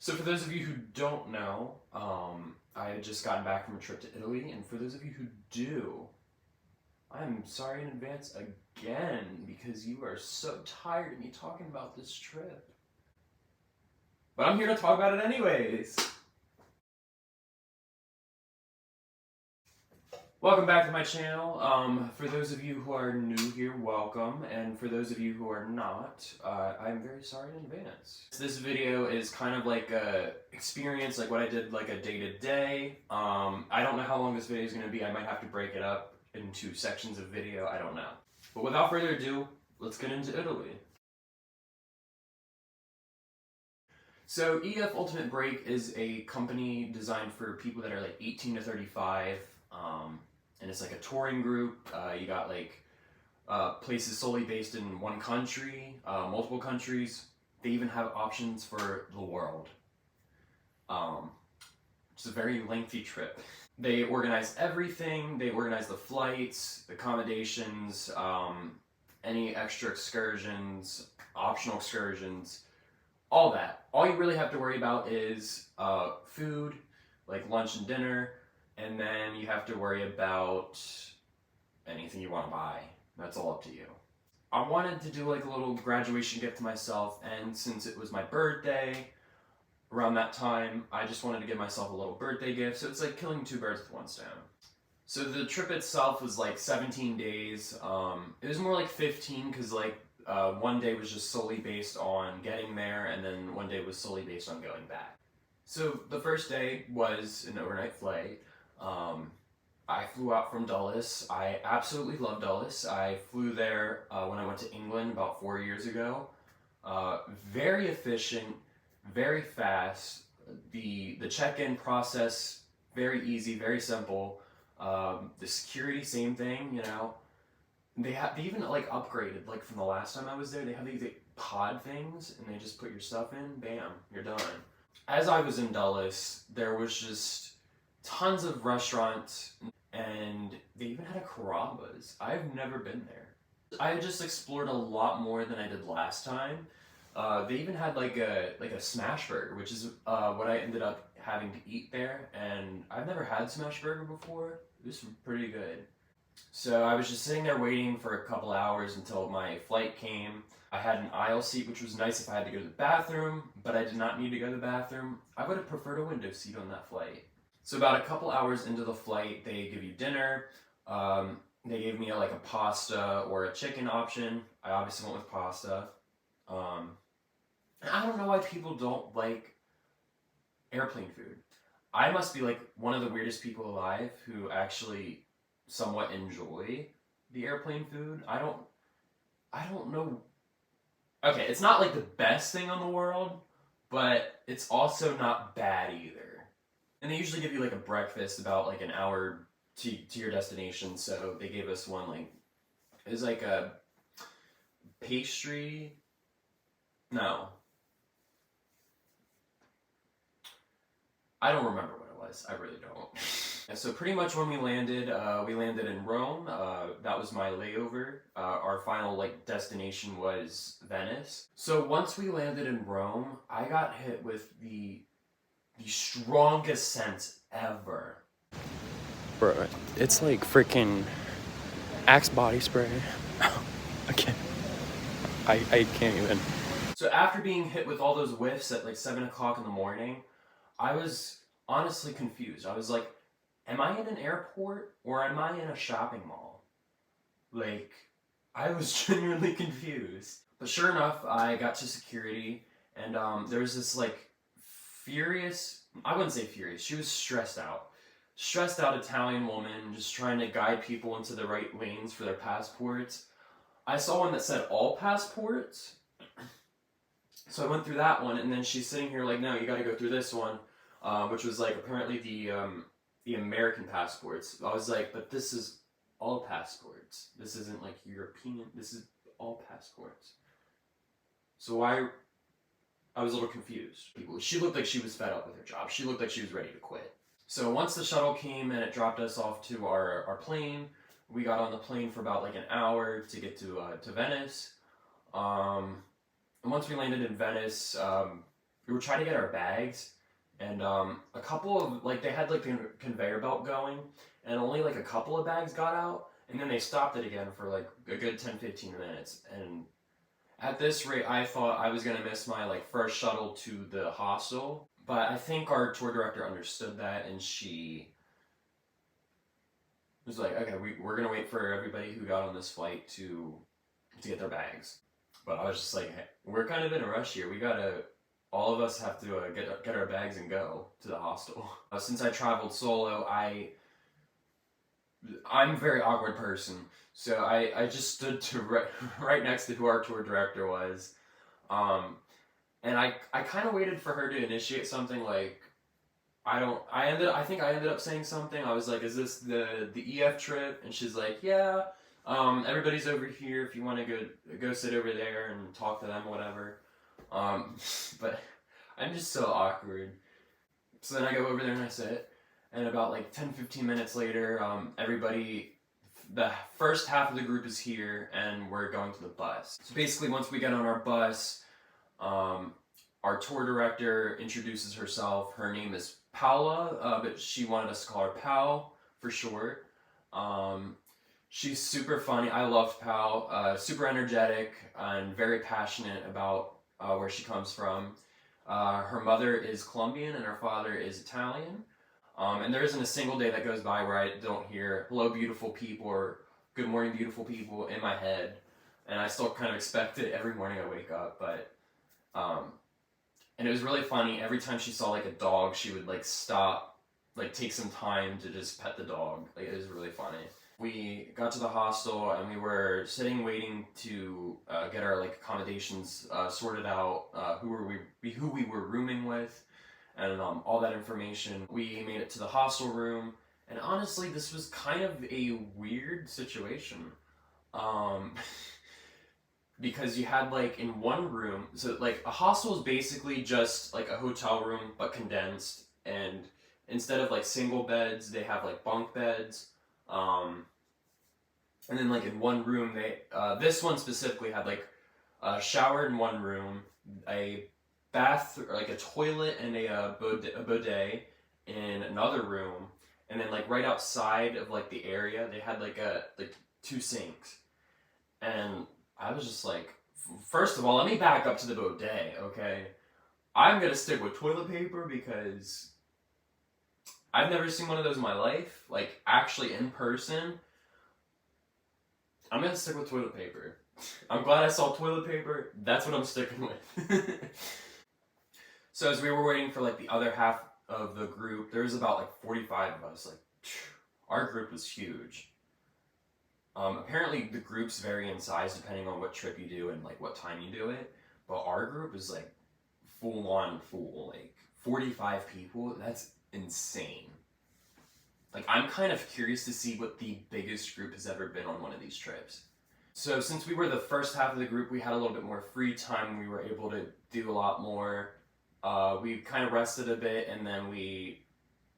So for those of you who don't know, I had just gotten back from a trip to Italy, and for those of you who do, I'm sorry in advance again because you are so tired of me talking about this trip. But I'm here to talk about it anyways. Welcome back to my channel. For those of you who are new here, welcome. And for those of you who are not, I'm very sorry in advance. This video is kind of like a experience, like what I did like a day-to-day. I don't know how long this video is going to be. I might have to break it up into sections of video. I don't know. But without further ado, let's get into Italy. So EF Ultimate Break is a company designed for people that are like 18 to 35. And it's like a touring group. You got like places solely based in one country, multiple countries. They even have options for the world. It's a very lengthy trip. They organize everything. They organize the flights, the accommodations, any extra excursions, optional excursions, all that. All you really have to worry about is food, like lunch and dinner, and then you have to worry about anything you want to buy. That's all up to you. I wanted to do like a little graduation gift to myself, and since it was my birthday around that time, I just wanted to give myself a little birthday gift. So it's like killing two birds with one stone. So the trip itself was like 17 days. It was more like 15 because like one day was just solely based on getting there, and then one day was solely based on going back. So the first day was an overnight flight. I flew out from Dulles. I absolutely love Dulles. I flew there when I went to England about 4 years ago. Very efficient, very fast. The check-in process, very easy, very simple. The security, same thing, you know. They even like upgraded, like from the last time I was there, they have these like, pod things, and they just put your stuff in, bam, you're done. As I was in Dulles, there was just tons of restaurants, and they even had a Carrabba's. I've never been there. I just explored a lot more than I did last time. They even had like a smash burger, which is what I ended up having to eat there, and I've never had smash burger before. It was pretty good. So I was just sitting there waiting for a couple hours until my flight came. I had an aisle seat, which was nice if I had to go to the bathroom, but I did not need to go to the bathroom. I would have preferred a window seat on that flight. So about a couple hours into the flight, they give you dinner. They gave me like a pasta or a chicken option. I obviously went with pasta. I don't know why people don't like airplane food. I must be like one of the weirdest people alive who actually somewhat enjoy the airplane food. I don't know. Okay, it's not like the best thing in the world, but it's also not bad either. And they usually give you like a breakfast about like an hour to your destination. So they gave us one like, it was like a pastry. No. I don't remember what it was. I really don't. And so pretty much when we landed in Rome. That was my layover. Our final like destination was Venice. So once we landed in Rome, I got hit with the strongest sense ever. Bro, it's like freaking Axe body spray. I can't even. So after being hit with all those whiffs at like 7 o'clock in the morning, I was honestly confused. I was like, am I in an airport or am I in a shopping mall? Like, I was genuinely confused. But sure enough, I got to security, and there was this like furious, I wouldn't say furious, she was stressed out Italian woman just trying to guide people into the right lanes for their passports. I saw one that said all passports, so I went through that one, and then she's sitting here like, no, you gotta go through this one, which was like apparently the American passports. I was like, but this is all passports. This isn't like European, this is all passports. So I was a little confused. She looked like she was fed up with her job. She looked like she was ready to quit. So once the shuttle came and it dropped us off to our plane, we got on the plane for about like an hour to get to Venice. And once we landed in Venice, we were trying to get our bags, and a couple of, like, they had like the conveyor belt going, and only like a couple of bags got out, and then they stopped it again for like a good 10-15 minutes. And at this rate, I thought I was gonna miss my like first shuttle to the hostel, but I think our tour director understood that, and she was like, okay, we're gonna wait for everybody who got on this flight to get their bags. But I was just like, hey, we're kind of in a rush here. All of us have to get our bags and go to the hostel. Since I traveled solo, I'm a very awkward person, so I just stood to right next to who our tour director was, and I kind of waited for her to initiate something. Like, I think I ended up saying something. I was like, "Is this the EF trip?" And she's like, "Yeah, everybody's over here. If you want to go sit over there and talk to them, whatever." But I'm just so awkward. So then I go over there and I sit, and about like 10-15 minutes later, the first half of the group is here, and we're going to the bus. So basically, once we get on our bus, our tour director introduces herself. Her name is Paula, but she wanted us to call her Pal for short. She's super funny. I love Pal. Super energetic and very passionate about where she comes from. Her mother is Colombian and her father is Italian. And there isn't a single day that goes by where I don't hear "hello, beautiful people" or "good morning, beautiful people" in my head. And I still kind of expect it every morning I wake up. But and it was really funny. Every time she saw like a dog, she would like stop, like take some time to just pet the dog. Like, it was really funny. We got to the hostel and we were sitting waiting to get our like accommodations sorted out, who we were rooming with, and all that information. We made it to the hostel room, and honestly, this was kind of a weird situation. Because you had like in one room, so like a hostel is basically just like a hotel room but condensed, and instead of like single beds, they have like bunk beds. And then like in one room, this one specifically had like a shower in one room, a bath, or like a toilet and a bidet in another room, and then like right outside of like the area, they had like two sinks. And I was just like, first of all, let me back up to the bidet, okay? I'm gonna stick with toilet paper because I've never seen one of those in my life, like actually in person. I'm gonna stick with toilet paper. I'm glad I saw toilet paper. That's what I'm sticking with. So as we were waiting for like the other half of the group, there was about like 45 of us. Like, our group was huge. Apparently the groups vary in size depending on what trip you do and like what time you do it. But our group is like full, like 45 people. That's insane. Like, I'm kind of curious to see what the biggest group has ever been on one of these trips. So since we were the first half of the group, we had a little bit more free time. We were able to do a lot more. We kind of rested a bit, and then we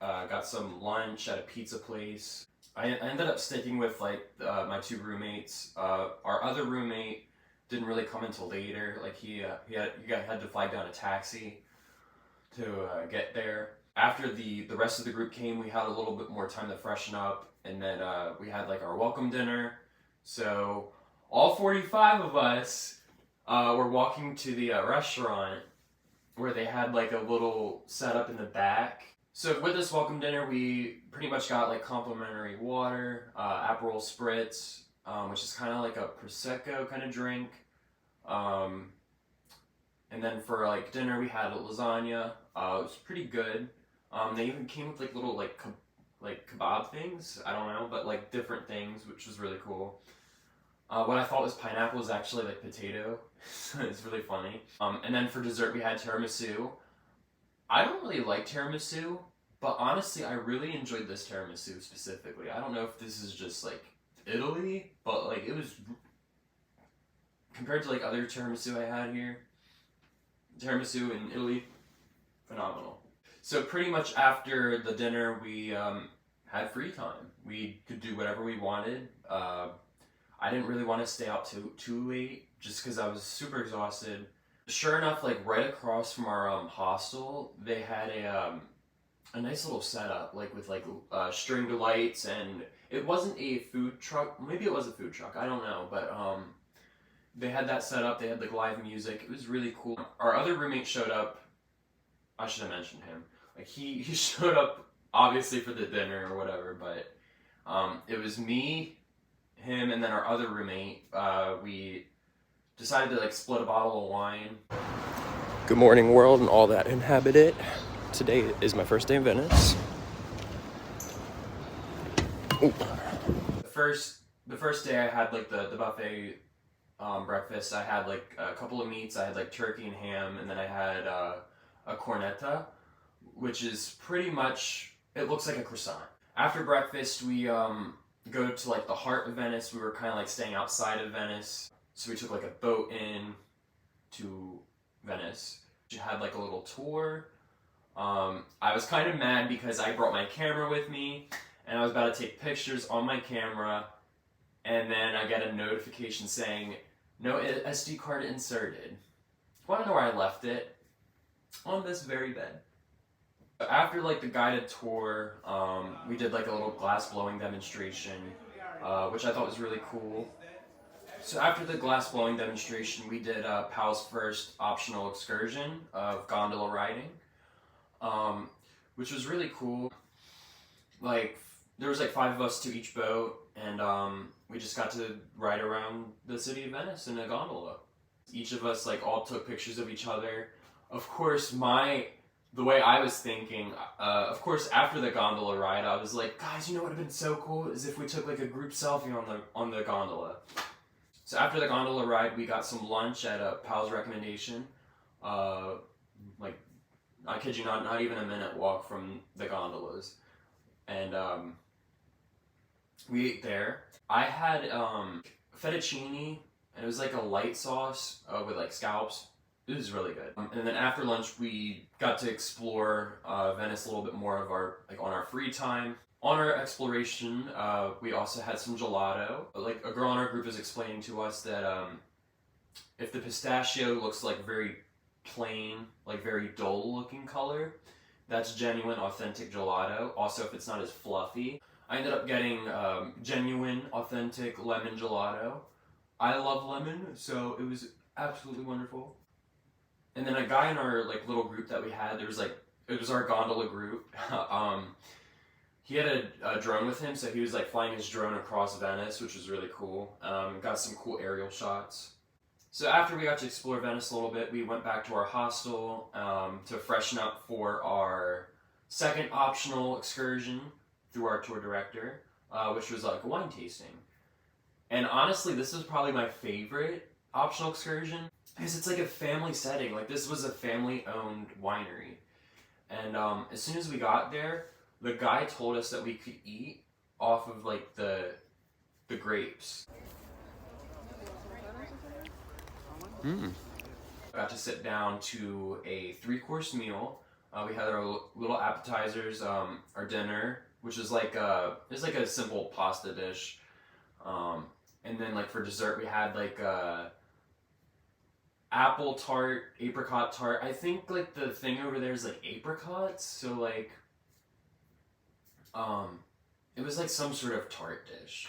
got some lunch at a pizza place. I ended up sticking with like my two roommates. Our other roommate didn't really come until later. Like, he had to flag down a taxi to get there. After the rest of the group came, we had a little bit more time to freshen up, and then we had like our welcome dinner. So all 45 of us were walking to the restaurant where they had like a little setup in the back. So with this welcome dinner, we pretty much got like complimentary water, Aperol Spritz, which is kind of like a Prosecco kind of drink. And then for like dinner, we had a lasagna. It was pretty good. They even came with like little like kebab things. I don't know, but like different things, which was really cool. What I thought was pineapple is actually like potato. So it's really funny. And then for dessert, we had tiramisu. I don't really like tiramisu, but honestly, I really enjoyed this tiramisu specifically. I don't know if this is just like Italy, but like it was, compared to like other tiramisu I had here, tiramisu in Italy, phenomenal. So pretty much after the dinner, we had free time. We could do whatever we wanted. I didn't really want to stay out too late just because I was super exhausted. Sure enough, like right across from our hostel, they had a nice little setup, like with like stringed lights, and it wasn't a food truck. Maybe it was a food truck. I don't know, but they had that set up. They had like live music. It was really cool. Our other roommate showed up. I should have mentioned him. Like he showed up obviously for the dinner or whatever, but it was me, him, and then our other roommate. We decided to like split a bottle of wine. Good morning, world, and all that inhabit it. Today is my first day in Venice. Ooh. The first day I had like the buffet breakfast. I had like a couple of meats. I had like turkey and ham, and then I had a cornetta, which is pretty much, it looks like a croissant. After breakfast, we go to like the heart of Venice. We were kind of like staying outside of Venice, so we took like a boat in to Venice. We had like a little tour. I was kind of mad because I brought my camera with me, and I was about to take pictures on my camera, and then I get a notification saying, no SD card inserted. Wanna know where I left it? On this very bed. After like the guided tour, we did like a little glass blowing demonstration, which I thought was really cool. So after the glass blowing demonstration, we did Pal's first optional excursion of gondola riding, which was really cool. Like there was like 5 of us to each boat, and we just got to ride around the city of Venice in a gondola. Each of us like all took pictures of each other. Of course, the way I was thinking, of course, after the gondola ride, I was like, guys, you know what would have been so cool is if we took like a group selfie on the gondola. So after the gondola ride, we got some lunch at Pal's recommendation. Like, I kid you not even a minute walk from the gondolas. And we ate there. I had fettuccine, and it was like a light sauce with like scallops. It was really good. And then after lunch, we got to explore Venice a little bit more of on our free time. On our exploration, we also had some gelato. Like a girl in our group was explaining to us that if the pistachio looks like very plain, like very dull looking color, that's genuine, authentic gelato. Also, if it's not as fluffy. I ended up getting genuine, authentic lemon gelato. I love lemon, so it was absolutely wonderful. And then a guy in our like little group that we had, it was our gondola group. He had a drone with him, so he was like flying his drone across Venice, which was really cool. Got some cool aerial shots. So after we got to explore Venice a little bit, we went back to our hostel to freshen up for our second optional excursion through our tour director, which was like a wine tasting. And honestly, this was probably my favorite optional excursion because it's like a family setting. Like this was a family-owned winery, and as soon as we got there, the guy told us that we could eat off of like the grapes. Got to sit down to a 3-course meal. We had our little appetizers, our dinner, which is like it's like a simple pasta dish, and then like for dessert we had like apple tart, apricot tart. I think like the thing over there is like apricots, so like it was like some sort of tart dish,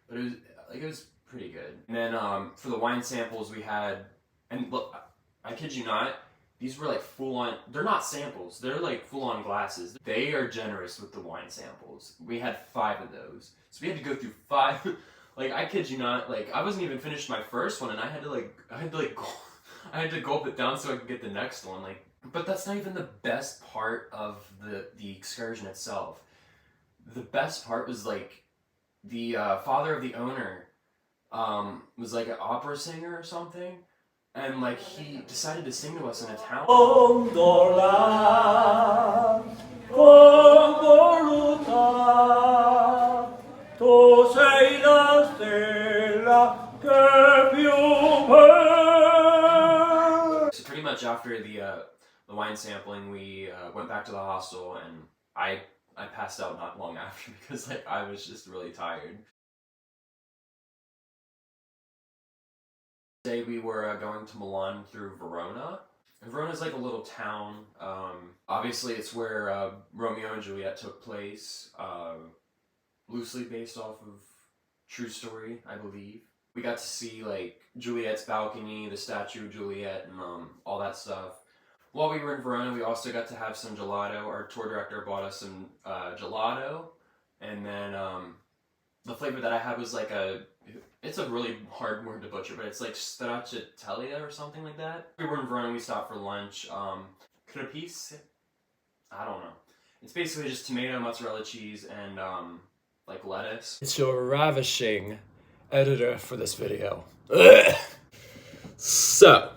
but it was pretty good. And then for the wine samples we had, and look, I kid you not, these were like full on, they're not samples, they're like full on glasses. They are generous with the wine samples. We had 5 of those. So we had to go through 5, like I kid you not, like I wasn't even finished my first one and I had to gulp it down so I could get the next one. Like, but that's not even the best part of the excursion itself. The best part was like the father of the owner was like an opera singer or something, and like he decided to sing to us in Italian. Gondola, convoluta, tu sei la stella che più per. So pretty much after the wine sampling, we went back to the hostel, and I passed out not long after because like I was just really tired. day we were going to Milan through Verona. And Verona's like a little town. Obviously it's where Romeo and Juliet took place, loosely based off of true story, I believe. We got to see like Juliet's balcony, the statue of Juliet, and all that stuff. While we were in Verona, we also got to have some gelato. Our tour director bought us some gelato, and then the flavor that I had was like it's a really hard word to butcher, but it's like stracciatella or something like that. We were in Verona, we stopped for lunch. Crepice? I don't know. It's basically just tomato, mozzarella cheese, and like lettuce. It's your ravishing editor for this video. So,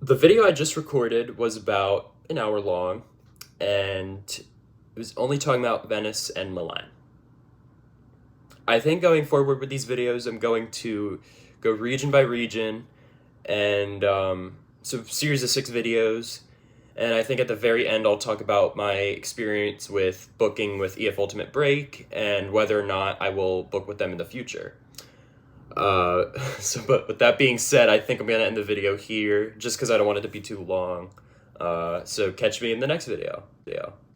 the video I just recorded was about an hour long, and it was only talking about Venice and Milan. I think going forward with these videos, I'm going to go region by region, and so a series of 6 videos, and I think at the very end I'll talk about my experience with booking with EF Ultimate Break, and whether or not I will book with them in the future. But with that being said, I think I'm going to end the video here, just because I don't want it to be too long. So catch me in the next video.